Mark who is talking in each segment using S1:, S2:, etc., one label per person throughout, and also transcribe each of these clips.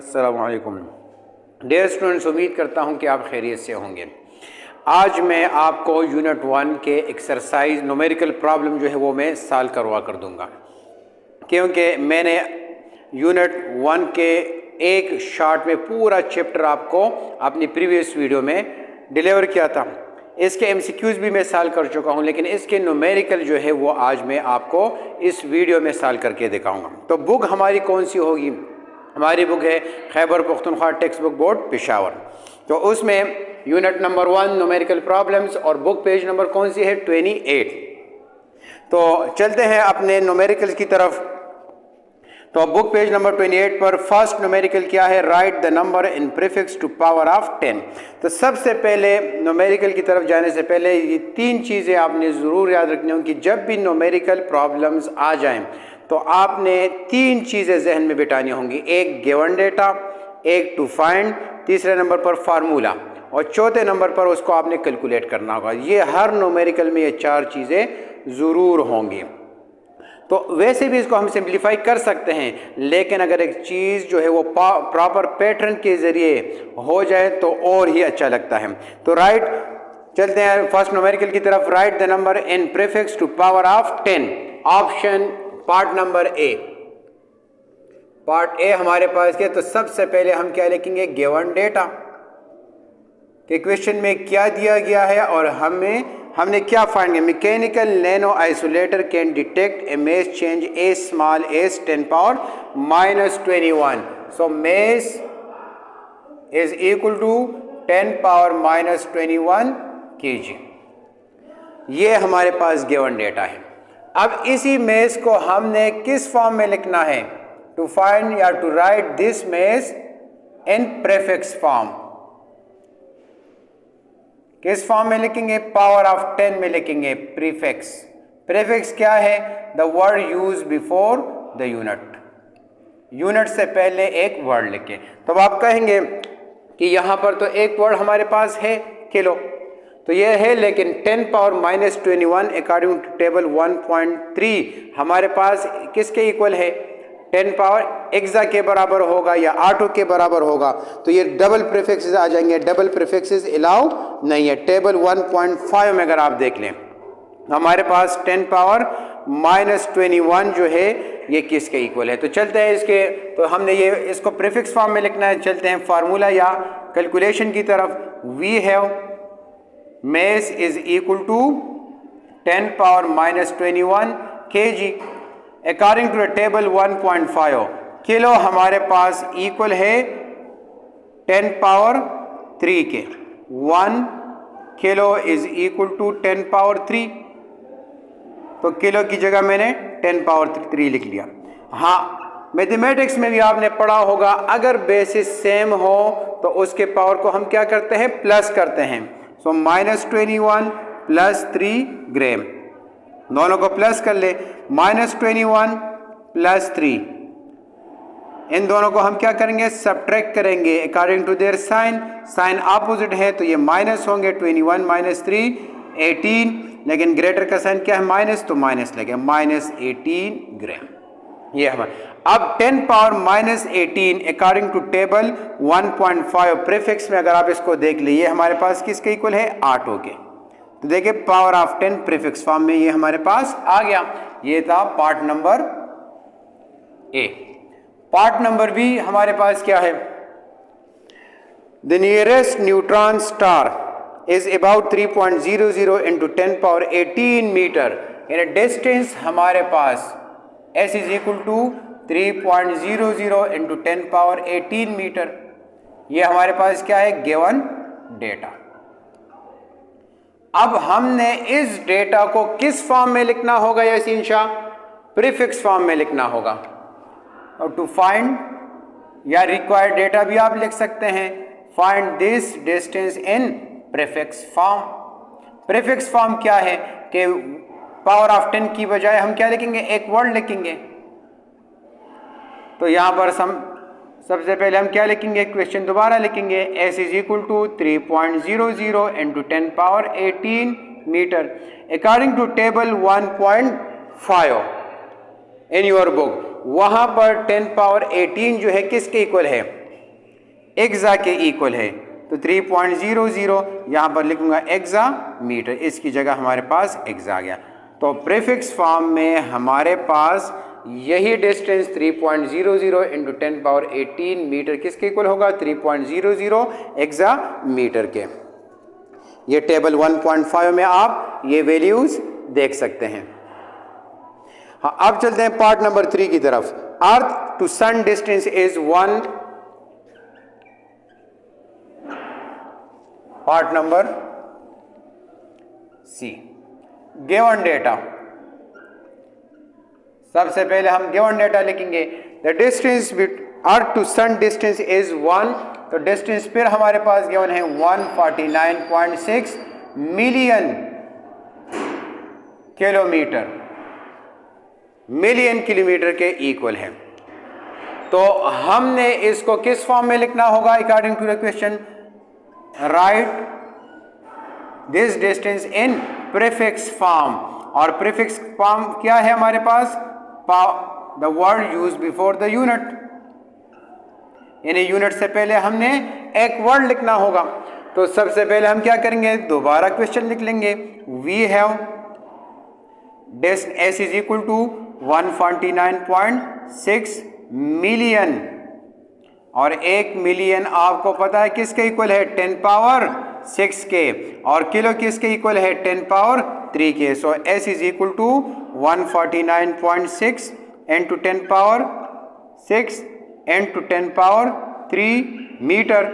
S1: अस्सलामुअलैकुम dear students, उम्मीद करता हूं कि आप खैरियत से होंगे। आज मैं आपको यूनिट 1 के एक्सरसाइज न्यूमेरिकल प्रॉब्लम जो है वो मैं सॉल्व करवा कर दूंगा, क्योंकि मैंने यूनिट 1 के एक शॉर्ट में पूरा चैप्टर आपको अपनी प्रीवियस वीडियो में डिलीवर किया था। इसके एमसीक्यूज़ भी मैं सॉल्व कर चुका हूं, लेकिन इसके न्यूमेरिकल जो है वो आज मैं आपको इस वीडियो में सॉल्व करके दिखाऊंगा। तो बुक हमारी कौन सी होगी? हमारी बुक है Khyber Pakhtunkhwa text book board Peshawar. तो उसमें यूनिट नंबर 1 न्यूमेरिकल प्रॉब्लम्स और बुक पेज नंबर कौन सी है? 28। तो चलते हैं अपने न्यूमेरिकल्स की तरफ। तो बुक पेज नंबर 28 पर फर्स्ट न्यूमेरिकल क्या है? Write the number in prefix to power of 10। तो सबसे पहले न्यूमेरिकल की तरफ जाने से पहले ये 3 चीज़ें आपने ज़रूर याद रखनी होंगी। जब भी न्यूमेरिकल प्रॉब्लम्स आ जाएं तो आपने 3 चीज़ें जहन में बिठानी होंगी। एक गिवन डेटा, एक टू फाइंड, तीसरे नंबर पर फार्मूला और चौथे नंबर पर उसको आपने कैलकुलेट करना होगा। ये हर न्यूमेरिकल में ये 4 चीज़ें ज़रूर होंगी। तो वैसे भी इसको हम सिंप्लीफाई कर सकते हैं, लेकिन अगर एक चीज़ जो है वो प्रॉपर पैटर्न के ज़रिए हो जाए तो और ही अच्छा लगता है। तो राइट, चलते हैं फर्स्ट न्यूमेरिकल की तरफ। Write the number in prefix to power of 10। Option part number A. Part A हमारे पास क्या? तो सबसे पहले हम क्या लिखेंगे? गिवन डेटा के क्वेश्चन में क्या दिया गया है और हमने क्या फाइंड किया? Mechanical nano oscillator can detect a mass change a small as 10 power -21। So mass is equal to 10 power -21 kg। ये हमारे पास गिवन डेटा है। अब इसी मेस को हमने किस फॉर्म में लिखना है? टू फाइंड या to write this mass in prefix form. किस फॉर्म में लिखेंगे? पावर ऑफ 10 में लिखेंगे प्रीफिक्स। प्रीफिक्स क्या है? The word use before the unit. Unit से पहले एक वर्ड लिखें। तो आप कहेंगे कि यहां पर तो एक वर्ड हमारे पास है किलो, तो ये है, लेकिन 10 पावर -21 अकॉर्डिंग टू टेबल 1.3 हमारे पास किसके इक्वल है? 10 पावर एक्सा के बराबर होगा या ऑटो के बराबर होगा। तो ये डबल प्रीफिक्सेस आ जाएंगे। डबल प्रीफिक्सेस अलाउ नहीं है। टेबल 1.5 में अगर आप देख लें हमारे पास 10 पावर -21 जो है ये किसके इक्वल है? तो चलते हैं इसके, तो हमने ये इसको प्रीफिक्स फॉर्म में लिखना है। चलते हैं फार्मूला या कैलकुलेशन की तरफ। We have mass is equal to 10 power -21 kg according to the table 1.5। Kilo हमारे पास इक्वल है 10 पावर 3 के। 1 kilo is equal to 10 power 3। तो किलो की जगह मैंने 10 पावर 3 लिख लिया। हाँ, मैथमेटिक्स में भी आपने पढ़ा होगा, अगर बेसिस सेम हो तो उसके पावर को हम क्या करते हैं? प्लस करते हैं। सो -21 + 3 ग्राम, दोनों को प्लस कर ले। -21 + 3, इन दोनों को हम क्या करेंगे? सब्ट्रैक्ट करेंगे according to their sign. Sign opposite है तो ये माइनस होंगे। 21 - 3 18, लेकिन ग्रेटर का साइन क्या है? माइनस, तो माइनस लगे, -18 ग्राम। ये हमारे अब 10 power -18 according to table 1.5 prefix में अगर आप इसको देख लीजिए हमारे पास किसके इक्वल है? ऑटो के। तो देखिए पावर ऑफ 10 प्रीफिक्स फॉर्म में ये हमारे पास आ गया। ये था पार्ट नंबर ए। पार्ट नंबर बी हमारे पास क्या है? The nearest neutron star is about 3.00 into 10 power 18 metre in distance. हमारे पास S is equal to 3.00 into 10 power 18 metre. ये हमारे पास क्या है? Given data. अब हमने इस डेटा को किस फॉर्म में लिखना होगा? यासीन शाह, प्रीफिक्स फॉर्म में लिखना होगा। और टू फाइंड या रिक्वायर्ड डेटा भी आप लिख सकते हैं। Find this distance in prefix form. Prefix form क्या है कि पावर ऑफ 10 की बजाय हम क्या लिखेंगे? एक वर्ड लिखेंगे। तो यहां पर सबसे पहले हम क्या लिखेंगे? क्वेश्चन दोबारा लिखेंगे। S is equal to 3.00 into 10 power 18 metre according to table 1.5 in your book. वहां पर 10 पावर 18 जो है किसके इक्वल है? एक्सा के इक्वल है, तो 3.00 यहाँ पर लिखूंगा एक्सा मीटर, इसकी जगह हमारे पास एक्सा आ गया। तो प्रीफिक्स फॉर्म में हमारे पास यही डिस्टेंस 3.00 इंटू 10⁻18 मीटर किसके इक्वल होगा, 3.00 एक्सा मीटर के। ये टेबल 1.5 में आप ये वैल्यूज देख सकते हैं। हाँ, अब चलते हैं पार्ट नंबर 3 की तरफ। Earth to sun distance is 1। Part number C, given data. सबसे पहले हम गिवन डेटा लिखेंगे। The distance earth to sun distance is 1, तो डिस्टेंस फिर हमारे पास गिवन है 149.6 मिलियन किलोमीटर, मिलियन किलोमीटर के इक्वल है। तो हमने इसको किस फॉर्म में लिखना होगा according to the question, write this distance in prefix form. और प्रीफिक्स फॉर्म क्या है हमारे पास, the word use before the unit, यानी यूनिट से पहले हमने एक वर्ड लिखना होगा। तो सबसे पहले हम क्या करेंगे, दोबारा क्वेश्चन लिख लेंगे। We have S is equal to 149.6 million, और 1 मिलियन आपको पता है किसके इक्वल है, 10⁻6 के, और किलो किसके इक्वल है, 10⁻3 के। So S is equal to 149.6 into 10⁻6 into 10⁻3 metre.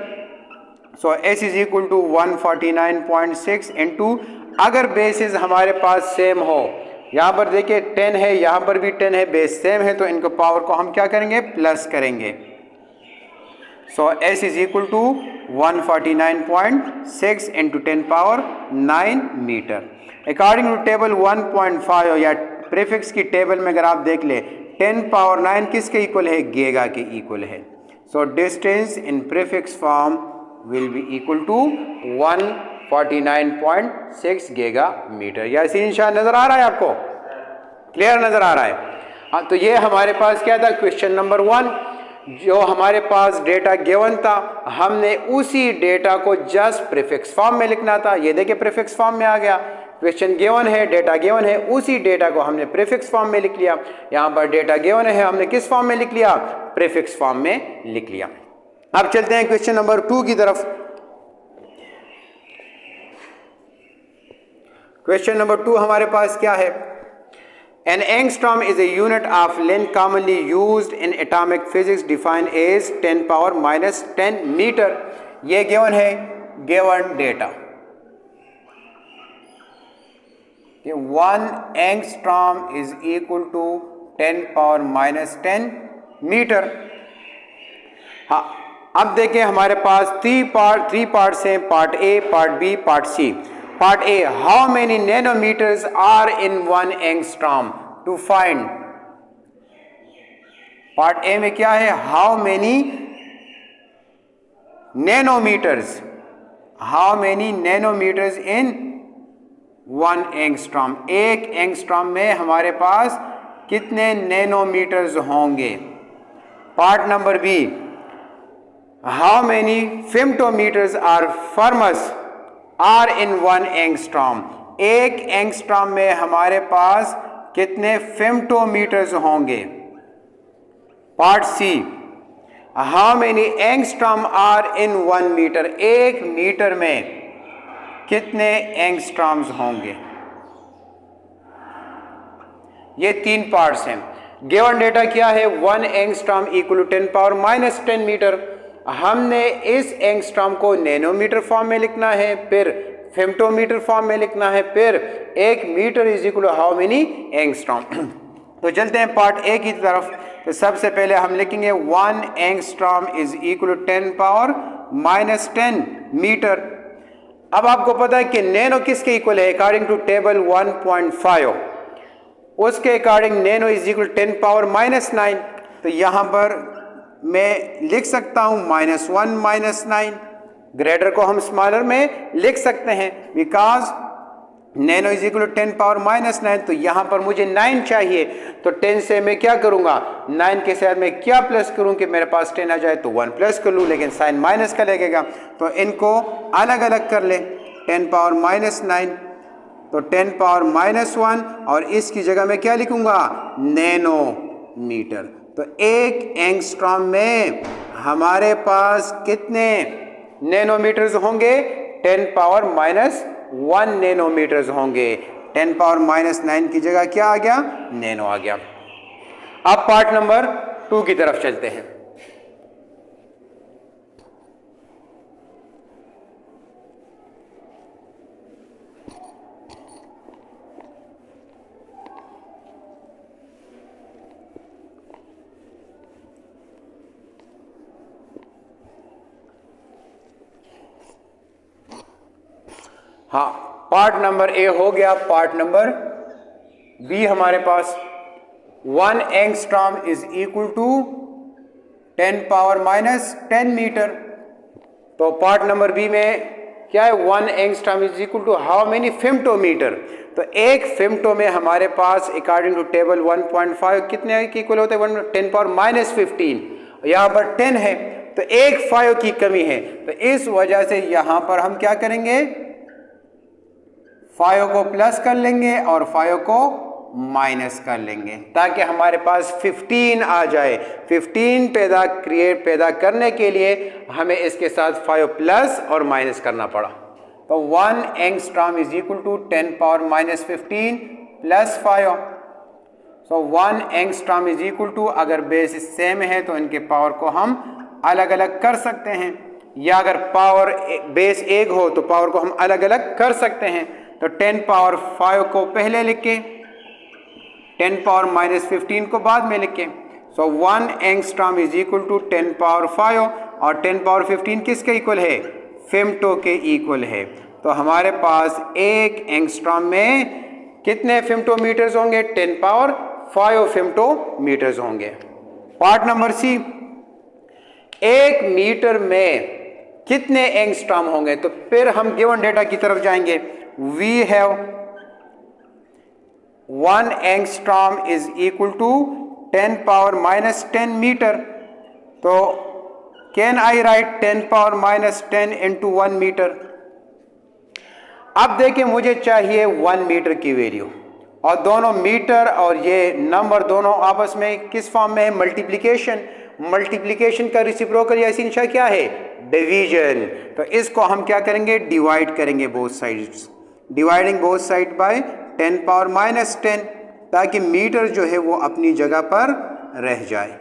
S1: So S is equal to 149.6 into, अगर बेसिस हमारे पास सेम हो, यहाँ पर देखिए 10 है, यहाँ पर भी 10 है, बेस सेम है, तो इनको पावर को हम क्या करेंगे, प्लस करेंगे। So S is equal to 149.6 into 10⁻9 metre. According to table 1.5 या प्रीफिक्स की टेबल में अगर आप देख ले, 10⁻9 किसके इक्वल है, गीगा के इक्वल है। So distance in prefix form will be equal to 149.6 giga metre. या इसी निशान नजर आ रहा है आपको, क्लियर नजर आ रहा है। हाँ, तो ये हमारे पास क्या था, क्वेश्चन नंबर 1। जो हमारे पास डेटा गिवन था, हमने उसी डेटा को जस्ट प्रीफिक्स फॉर्म में लिखना था। ये देखिए प्रीफिक्स फॉर्म में आ गया, क्वेश्चन गिवन है, डेटा गिवन है, उसी डेटा को हमने प्रीफिक्स फॉर्म में लिख लिया। यहाँ पर डेटा गिवन है, हमने किस फॉर्म में लिख लिया, प्रीफिक्स फॉर्म में लिख लिया। अब चलते हैं क्वेश्चन नंबर 2 की तरफ। क्वेश्चन नंबर 2 हमारे पास क्या है, An angstrom is a unit of length commonly used in atomic physics defined as 10⁻⁻10 metre. ये गिवन है, given data. 1 angstrom is equal to 10⁻⁻10 metre. हाँ, अब देखिए हमारे पास 3 पार्ट्स हैं, part A, part B, part C. Part A, how many nanometres are in 1 angstrom, to find. Part A में क्या है, how many nanometres, how many nanometres in 1 angstrom, 1 angstrom में हमारे पास कितने नैनोमीटर्स होंगे। Part number B, how many फेम्टोमीटर्स are fermis are in 1 angstrom, 1 angstrom में हमारे पास कितने फेम्टोमीटर्स होंगे। Part C, how many angstrom are in 1 metre, 1 metre में कितने एंगस्ट्रॉम्स होंगे। ये 3 पार्ट्स हैं। गिवन डेटा क्या है, 1 एंगस्ट्रॉम इक्वल टू 10⁻⁻10 मीटर। हमने इस एंगस्ट्रॉम को नैनोमीटर फॉर्म में लिखना है, फिर फेम्टोमीटर फॉर्म में लिखना है, फिर 1 metre is equal to how many angstrom. तो चलते हैं पार्ट ए की तरफ। तो सबसे पहले हम लिखेंगे 1 angstrom is equal to 10⁻⁻10 metre. अब आपको पता है कि नैनो किसके इक्वल है, अकॉर्डिंग टू टेबल 1.5 उसके अकॉर्डिंग नैनो इज इक्वल 10⁻⁻9। तो यहाँ पर मैं लिख सकता हूँ -1 -9, ग्रेटर को हम स्मॉलर में लिख सकते हैं, because nano is equal to 10 power minus 9, तो यहाँ पर मुझे 9 चाहिए, तो 10 से मैं क्या करूँगा, 9 के साथ मैं क्या प्लस करूँ कि मेरे पास 10 आ जाए, तो 1 प्लस कर लूँ, लेकिन साइन माइनस का लगेगा, तो इनको अलग अलग कर ले। 10 पावर माइनस 9, तो 10 पावर माइनस 1, और इसकी जगह मैं क्या लिखूँगा, नैनोमीटर। तो 1 एंगस्ट्रॉम में हमारे पास कितने नैनोमीटर्स होंगे, 10 पावर माइनस 1 नैनोमीटर्स होंगे। 10 पावर माइनस 9 की जगह क्या आ गया, नैनो आ गया। अब पार्ट नंबर 2 की तरफ चलते हैं। हाँ, पार्ट नंबर ए हो गया। पार्ट नंबर बी हमारे पास 1 angstrom is equal to 10 power minus 10 metre. तो पार्ट नंबर बी में क्या है, 1 angstrom is equal to how many femtometre. तो एक फेम्टो में हमारे पास अकॉर्डिंग टू टेबल 1.5 कितने की इक्वल होते हैं, 10 पावर माइनस 15, यहाँ पर 10 है, तो एक 5 की कमी है, तो इस वजह से यहाँ पर हम क्या करेंगे, 5 को प्लस कर लेंगे और 5 को माइनस कर लेंगे, ताकि हमारे पास 15 आ जाए। 15 पैदा करने के लिए हमें इसके साथ 5 प्लस और माइनस करना पड़ा। तो 1 angstrom is equal to 10 power minus 15 plus 5। So 1 angstrom is equal to, अगर बेस सेम है तो इनके पावर को हम अलग अलग कर सकते हैं, या अगर पावर बेस एक हो तो पावर को हम अलग अलग कर सकते हैं। तो 10 पावर 5 को पहले लिख के 10 पावर माइनस 15 को बाद में लिख के। So 1 angstrom is equal to 10 power 5, और 10 पावर 15 किसके इक्वल है, फेम्टो के इक्वल है। तो हमारे पास एक एंगस्ट्रॉम में कितने फेम्टोमीटर्स होंगे, 10 पावर 5 फेम्टोमीटर्स होंगे। पार्ट नंबर सी, 1 मीटर में कितने एंगस्ट्रॉम होंगे। तो फिर हम गिवन डेटा की तरफ जाएंगे। We have 1 angstrom is equal to 10 power minus 10 metre. तो can I write 10 power minus 10 into 1 metre. अब देखिए, मुझे चाहिए 1 मीटर की वैल्यू, और दोनों मीटर और ये नंबर दोनों आपस में किस फॉर्म में है, मल्टीप्लिकेशन। मल्टीप्लिकेशन का रेसिप्रोकल या निशा क्या है, डिवीजन। तो इसको हम क्या करेंगे, डिवाइड करेंगे both sides, dividing both side by 10 power minus 10, ताकि मीटर जो है वो अपनी जगह पर रह जाए।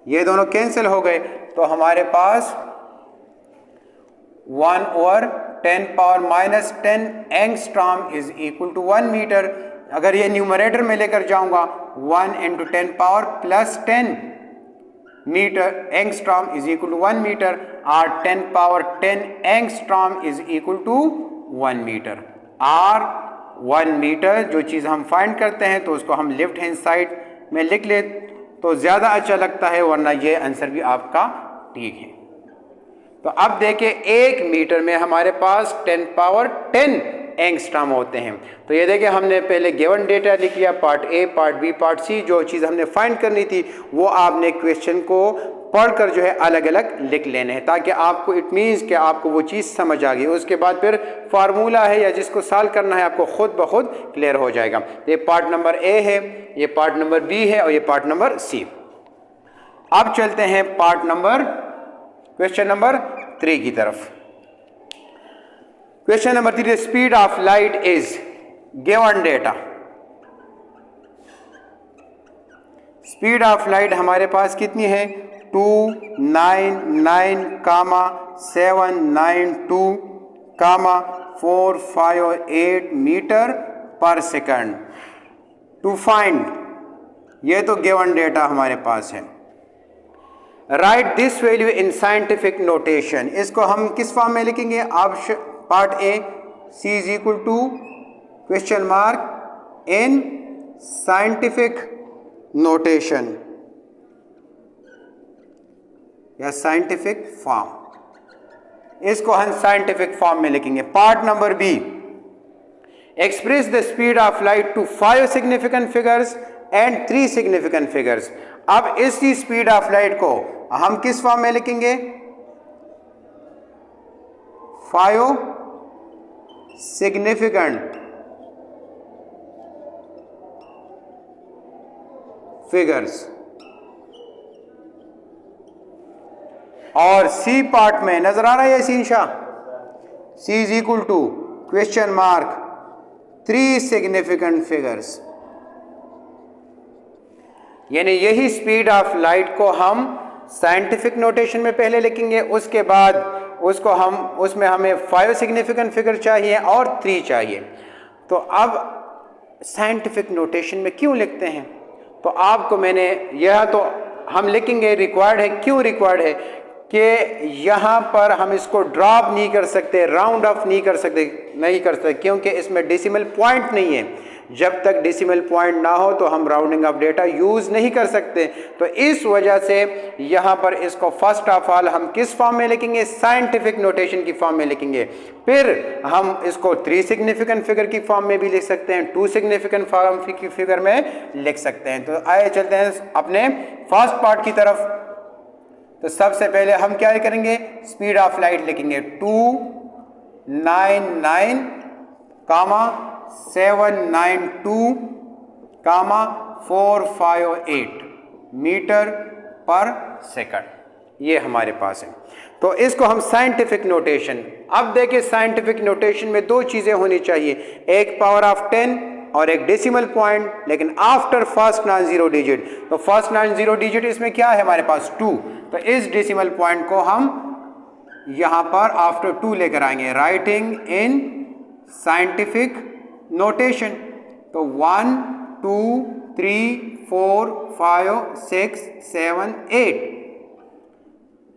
S1: ये दोनों कैंसिल हो गए, तो हमारे पास 1 over 10 power minus 10 angstrom is equal to 1 metre. अगर ये न्यूमरेटर में लेकर जाऊंगा, 1 into 10 power plus 10 metre angstrom is equal to 1 metre, और 10 power 10 angstrom is equal to 1 metre. Or 1 metre जो चीज़ हम फाइंड करते हैं, तो उसको हम लेफ्ट हैंड साइड में लिख ले तो ज़्यादा अच्छा लगता है, वरना ये आंसर भी आपका ठीक है। तो अब देखिए, 1 मीटर में हमारे पास 10 पावर 10 एंगस्ट्रॉम होते हैं। तो ये देखिए, हमने पहले गिवन डेटा लिख लिया, part A, part B, part C. जो चीज़ हमने फाइंड करनी थी वो आपने क्वेश्चन को पढ़कर जो है अलग अलग लिख लेने हैं, ताकि आपको इट मीन्स कि आपको वो चीज़ समझ आ गई। उसके बाद फिर फार्मूला है या जिसको सॉल्व करना है आपको खुद ब खुद क्लियर हो जाएगा। ये पार्ट नंबर ए है, ये पार्ट नंबर बी है, और ये पार्ट नंबर सी। अब चलते हैं पार्ट नंबर क्वेश्चन नंबर 3 की तरफ। Question number 3, speed of light is given data. Speed of light हमारे पास कितनी है, 299,792,458 metre per second. To find, ये तो गिवन डेटा हमारे पास है। Write this value in scientific notation. इसको हम किस फॉर्म में लिखेंगे, option part A, C is equal to question mark in scientific notation या साइंटिफिक फॉर्म। इसको हम साइंटिफिक फॉर्म में लिखेंगे। Part number B, Express the speed of light to 5 significant figures and 3 significant figures. अब इसी speed of light को हम किस फॉर्म में लिखेंगे? 5 significant figures. और सी पार्ट में नजर आ रहा है सीन शाह, C is equal to question mark 3 significant figures, यानी यही स्पीड ऑफ लाइट को हम साइंटिफिक नोटेशन में पहले लिखेंगे, उसके बाद उसको हम उसमें हमें 5 सिग्निफिकेंट फिगर चाहिए और 3 चाहिए। तो अब साइंटिफिक नोटेशन में क्यों लिखते हैं? तो आपको मैंने यह तो हम लिखेंगे रिक्वायर्ड है। क्यों रिक्वायर्ड है? कि यहाँ पर हम इसको ड्रॉप नहीं कर सकते, राउंड ऑफ नहीं कर सकते क्योंकि इसमें डेसिमल पॉइंट नहीं है। जब तक डेसिमल पॉइंट ना हो तो हम राउंडिंग ऑफ डेटा यूज़ नहीं कर सकते। तो इस वजह से यहाँ पर इसको फर्स्ट ऑफ ऑल हम किस फॉर्म में लिखेंगे? साइंटिफिक नोटेशन की फॉर्म में लिखेंगे। फिर हम इसको 3 सिग्निफिकेंट फिगर की फॉर्म में भी लिख सकते हैं, 2 सिग्निफिकेंट फॉर्म की फिगर में लिख सकते हैं। तो आइए चलते हैं अपने फर्स्ट पार्ट की तरफ। तो सबसे पहले हम क्या करेंगे? स्पीड ऑफ लाइट लिखेंगे 299 792 458 मीटर पर सेकंड, ये हमारे पास है। तो इसको हम साइंटिफिक नोटेशन, अब देखिए साइंटिफिक नोटेशन में 2 चीजें होनी चाहिए, एक पावर ऑफ 10 और एक डेसिमल पॉइंट, लेकिन after first non zero digit. तो फर्स्ट नॉन जीरो डिजिट इसमें क्या है हमारे पास? 2। तो इस डेसिमल पॉइंट को हम यहां पर आफ्टर 2 लेकर आएंगे, राइटिंग इन साइंटिफिक नोटेशन। तो 1 2 3 4 5 6 7 8।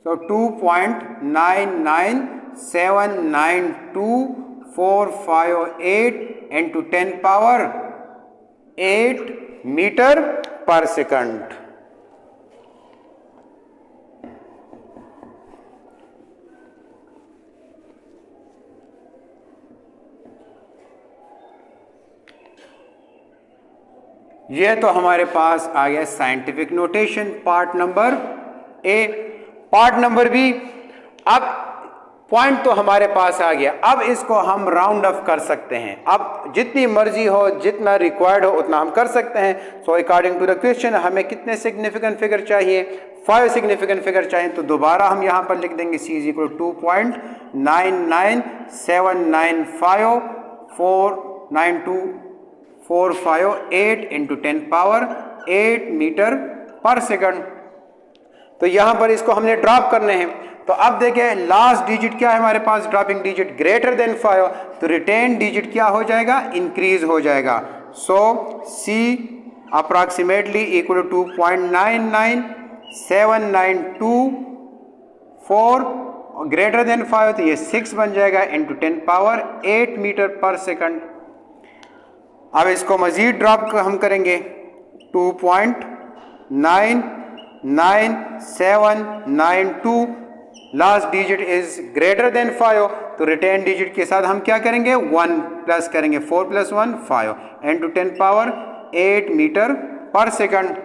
S1: So 2.99792458 into 10 power 8 metre per second. ये तो हमारे पास आ गया साइंटिफिक नोटेशन पार्ट नंबर ए। पार्ट नंबर बी, अब पॉइंट तो हमारे पास आ गया, अब इसको हम राउंड ऑफ कर सकते हैं। अब जितनी मर्जी हो, जितना रिक्वायर्ड हो उतना हम कर सकते हैं। So according to the question हमें कितने सिग्निफिकेंट फिगर चाहिए? 5 सिग्निफिकेंट फिगर चाहिए। तो दोबारा हम यहाँ पर लिख देंगे C is equal 2.9979249245 into 10 power 8 metre per second. तो यहाँ पर इसको हमने ड्रॉप करने हैं। तो अब देखिए लास्ट डिजिट क्या है हमारे पास? Dropping digit greater than 5। तो रिटेन डिजिट क्या हो जाएगा? इंक्रीज हो जाएगा। So C approximately equal to 2.997924 greater than 5, तो ये 6 बन जाएगा into 10 power 8 metre per second. अब इसको मजीद ड्रॉप हम करेंगे 2.99792, last digit is greater than 5। तो रिटेन डिजिट के साथ हम क्या करेंगे? 1 प्लस करेंगे, 4 + 1 5 into 10 power 8 metre per second.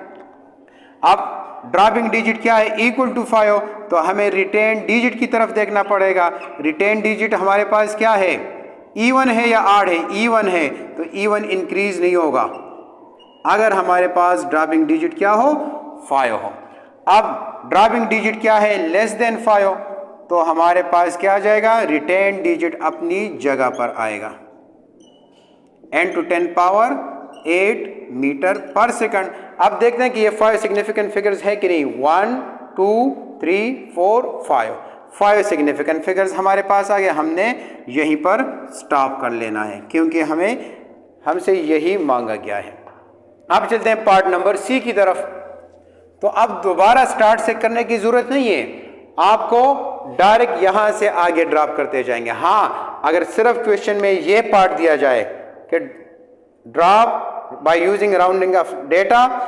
S1: अब ड्रॉपिंग डिजिट क्या है? Equal to 5। तो हमें रिटेन डिजिट की तरफ देखना पड़ेगा। रिटेन डिजिट हमारे पास क्या है? इवन है या ऑड है? इवन है, तो इवन इंक्रीज नहीं होगा अगर हमारे पास ड्रॉपिंग डिजिट क्या हो? 5 हो। अब ड्रॉपिंग डिजिट क्या है? Less than 5। तो हमारे पास क्या आ जाएगा? रिटेन डिजिट अपनी जगह पर आएगा, into 10 power 8 metre per second. अब देखते हैं कि ये 5 सिग्निफिकेंट फिगर्स है कि नहीं। 1 2 3 4 5 सिग्निफिकेंट फिगर्स हमारे पास आ गए। हमने यहीं पर स्टॉप कर लेना है क्योंकि हमसे यही मांगा गया है। अब चलते हैं पार्ट नंबर सी की तरफ। तो अब दोबारा स्टार्ट से करने की जरूरत नहीं है, आपको डायरेक्ट यहां से आगे ड्रॉप करते जाएंगे। हाँ, अगर सिर्फ क्वेश्चन में ये पार्ट दिया जाए कि drop by using rounding off data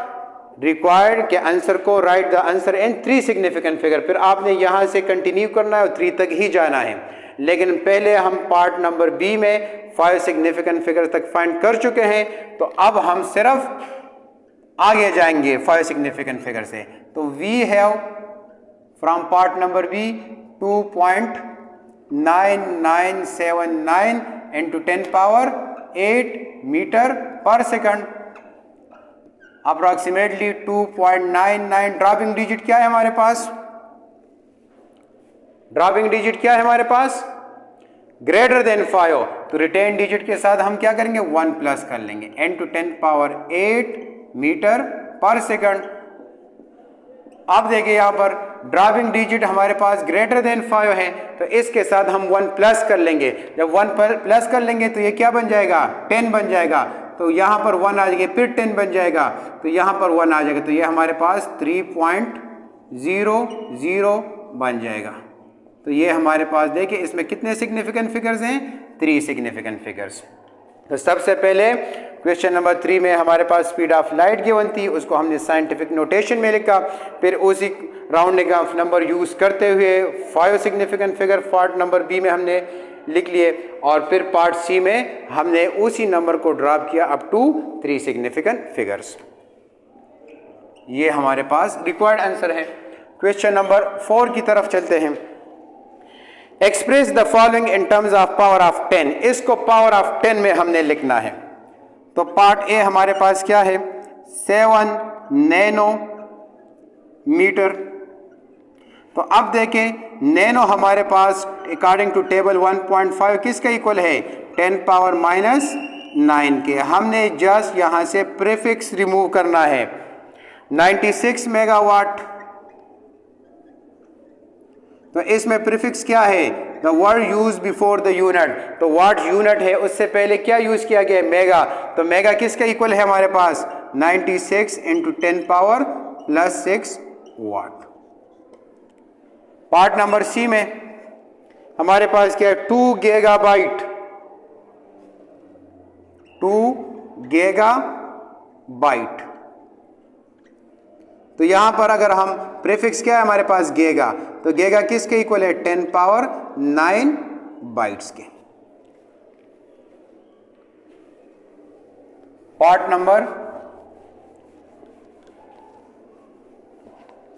S1: required के आंसर को right the answer in 3 significant figure, फिर आपने यहां से कंटिन्यू करना है और 3 तक ही जाना है। लेकिन पहले हम पार्ट नंबर बी में 5 सिग्निफिकेंट फिगर तक फाइंड कर चुके हैं, तो अब हम सिर्फ आगे जाएंगे 5 सिग्निफिकेंट फिगर से। तो we have from part number B 2.9979 into 10 power 8 metre per second, approximately 2.99। Dropping digit क्या है हमारे पास? ड्रॉपिंग डिजिट क्या है हमारे पास? Greater than 5। तो रिटेन डिजिट के साथ हम क्या करेंगे? 1 प्लस कर लेंगे, n to 10 power 8 metre per second. अब देखिए यहां पर ड्रॉपिंग डिजिट हमारे पास ग्रेटर देन 5 है, तो इसके साथ हम 1 प्लस कर लेंगे। जब 1 प्लस कर लेंगे तो ये क्या बन जाएगा? 10 बन जाएगा। तो यहां पर 1 आ जाएगा, फिर 10 बन जाएगा, तो यहां पर 1 आ जाएगा, तो ये हमारे पास 3.00 बन जाएगा। तो ये हमारे पास देखिए इसमें कितने सिग्निफिकेंट फिगर्स हैं? 3 सिग्निफिकेंट फिगर्स। तो सबसे पहले क्वेश्चन नंबर 3 में हमारे पास स्पीड ऑफ लाइट गिवन थी, उसको हमने साइंटिफिक नोटेशन में लिखा। फिर उसी राउंडिंग ऑफ नंबर यूज करते हुए 5 significant figure part number B में हमने लिख लिए, और फिर पार्ट सी में हमने उसी नंबर को ड्रॉप किया अप टू 3 सिग्निफिकेंट फिगर्स। ये हमारे पास रिक्वायर्ड आंसर है। क्वेश्चन नंबर 4 की तरफ चलते हैं। Express the following in terms of power of 10। इसको पावर ऑफ 10 में हमने लिखना है। तो पार्ट ए हमारे पास क्या है? 7 नैनो मीटर। तो अब देखें नैनो हमारे पास अकॉर्डिंग टू टेबल 1.5 किसका इक्वल है? 10 पावर -9 के। हमने जस्ट यहां से प्रीफिक्स रिमूव करना है। 96 मेगावाट, तो इसमें प्रीफिक्स क्या है? The word use before the unit. तो वाट यूनिट है, उससे पहले क्या यूज किया गया? मेगा। तो मेगा किसका इक्वल है हमारे पास? 96 इंटू 10 पावर +6 वाट। पार्ट नंबर सी में हमारे पास क्या है? 2 गीगाबाइट। 2 गीगाबाइट। तो यहां पर अगर हम प्रीफिक्स क्या है हमारे पास? गीगा। तो गीगा किसके इक्वल है? 10 पावर 9 बाइट्स के। पार्ट नंबर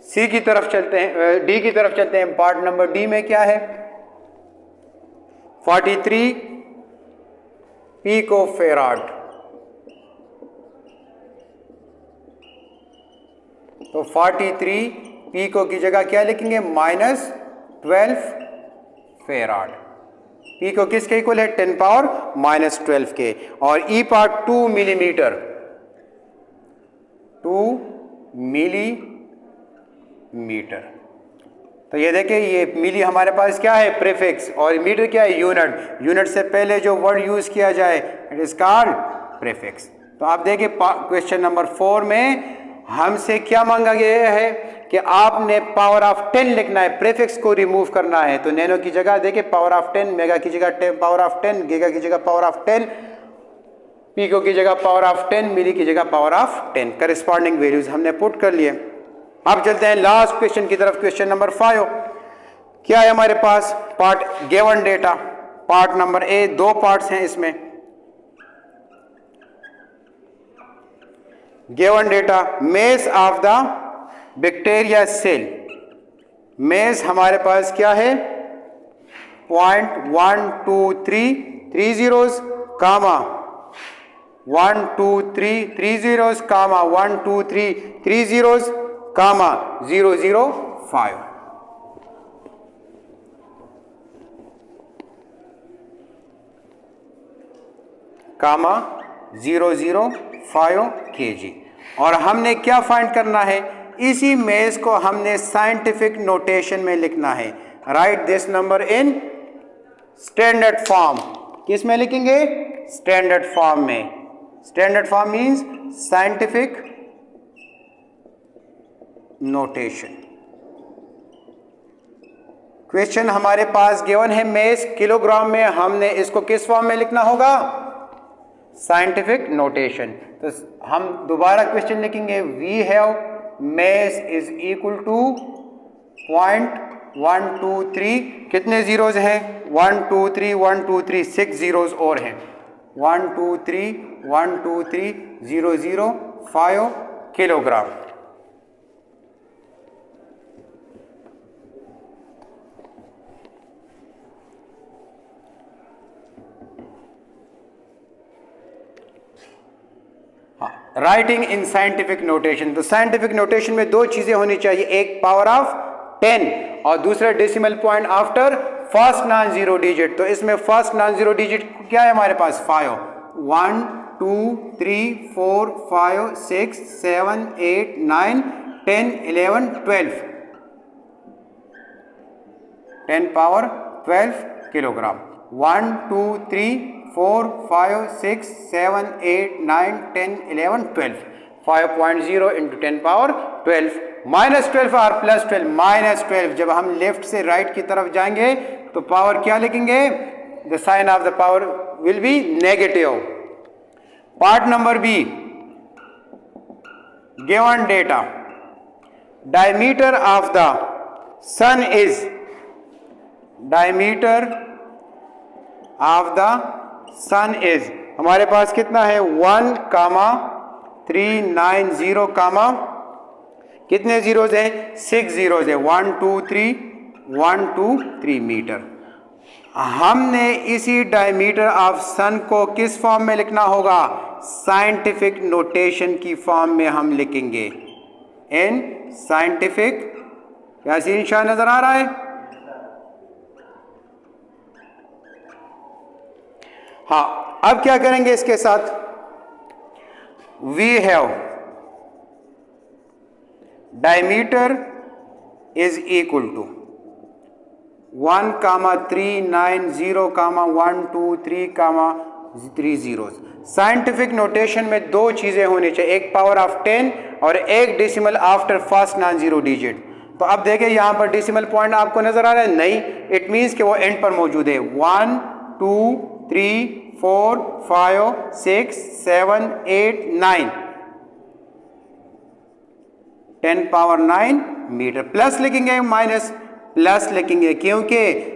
S1: सी की तरफ चलते हैं, डी की तरफ चलते हैं। पार्ट नंबर डी में क्या है? 43 पिकोफैराड। तो 43 पीको की जगह क्या लिखेंगे? -12 फेराड। पीको किसके इक्वल है? 10 पावर -12 के। और ई पार्ट 2 मिलीमीटर। 2 मिलीमीटर। तो ये देखिए ये मिली हमारे पास क्या है? प्रीफिक्स। और मीटर क्या है? यूनिट। यूनिट से पहले जो वर्ड यूज किया जाए इट इज कॉल्ड प्रीफिक्स। तो आप देखिए क्वेश्चन नंबर 4 में हमसे क्या मांगा गया है कि आपने पावर ऑफ 10 लिखना है, प्रीफिक्स को रिमूव करना है। तो नैनो की जगह देखिए पावर ऑफ 10, मेगा की जगह पावर ऑफ 10, गीगा की जगह पावर ऑफ 10, पीको की जगह पावर ऑफ 10, मिली की जगह पावर ऑफ 10। करस्पॉन्डिंग वैल्यूज हमने पुट कर लिए। अब चलते हैं लास्ट क्वेश्चन की तरफ। क्वेश्चन नंबर 5 क्या है हमारे पास? Part given data. Part number A 2 parts हैं इसमें। Given data mass of the bacteria cell. Mass हमारे पास क्या है? 0.123 zeros कामा 123 zeros कामा 123 zeros कामा 005। कामा 005 kg। और हमने क्या फाइंड करना है? इसी मेज को हमने साइंटिफिक नोटेशन में लिखना है। Write this number in standard form. किस में लिखेंगे? स्टैंडर्ड फॉर्म में। Standard form means scientific notation. Question हमारे पास गिवन है मेस किलोग्राम में, हमने इसको किस फॉर्म में लिखना होगा? Scientific notation. तो हम दोबारा क्वेश्चन लिखेंगे। We have mass is equal to 1 2 3, कितने ज़ीरोज़ हैं? 1 2 3 1 2 3, 6 ज़ीरोज़ और हैं। 1 2 3 1 2 3 0 0 5 kilogram. Writing in scientific notation, तो साइंटिफिक नोटेशन में दो चीजें होनी चाहिए, एक पावर ऑफ 10 और दूसरा decimal point after first non zero digit. तो इसमें फर्स्ट नॉन जीरो डिजिट क्या है हमारे पास? 5। 1 2 3 4 5 6 7 8 9 10 11 12, 10 power 12 kilogram. 1 2 3 4 5 6 7 8 9 10 11 12, 5.0 into 10 power 12 minus 12 और प्लस 12, माइनस 12। जब हम लेफ्ट से राइट की तरफ जाएंगे तो पावर क्या लिखेंगे? The sign of the power will be negative. Part number B, given data, diameter of the sun is, diameter of the sun is, हमारे पास कितना है? 1,390, कितने जीरोज है? 6 जीरोज है। 1 2 3 1 2 3 मीटर। हमने इसी डायमीटर ऑफ सन को किस फॉर्म में लिखना होगा? साइंटिफिक नोटेशन की फॉर्म में हम लिखेंगे। इन साइंटिफिक, क्या सीन शाह नजर आ रहा है? हाँ, अब क्या करेंगे इसके साथ? We have diameter is equal to 1,390,1 2 3 zero. Scientific notation में दो चीजें होनी चाहिए, एक पावर ऑफ 10 और एक decimal after first non zero digit. तो अब देखिए यहां पर डेसिमल पॉइंट आपको नजर आ रहा है? नहीं, इट मींस कि वो एंड पर मौजूद है। 1 2 3 4 5 6 7 8 9 10 पावर 9 मीटर। प्लस लिखेंगे माइनस? प्लस लिखेंगे क्योंकि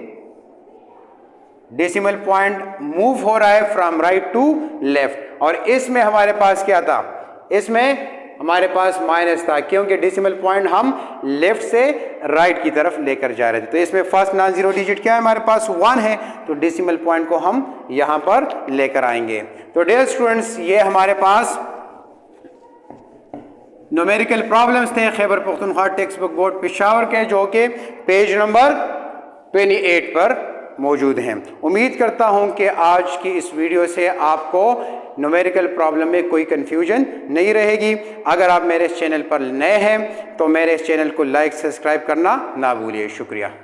S1: डेसिमल पॉइंट मूव हो रहा है फ्रॉम राइट टू लेफ्ट, और इसमें हमारे पास क्या था? इसमें हमारे पास माइनस था क्योंकि डेसिमल पॉइंट हम लेफ्ट से राइट की तरफ लेकर जा रहे थे। तो इसमें फर्स्ट नॉन जीरो डिजिट क्या है हमारे पास? 1 है, तो डेसिमल पॉइंट को हम यहां पर लेकर आएंगे। तो डियर स्टूडेंट्स, ये हमारे पास न्यूमेरिकल प्रॉब्लम्स थे Khyber Pakhtunkhwa text book board Peshawar के, जो कि पेज नंबर 28 पर मौजूद हैं। उम्मीद करता हूं कि आज की इस वीडियो से आपको न्यूमेरिकल प्रॉब्लम में कोई कंफ्यूजन नहीं रहेगी। अगर आप मेरे इस चैनल पर नए हैं तो मेरे इस चैनल को लाइक सब्सक्राइब करना ना भूलिए। शुक्रिया।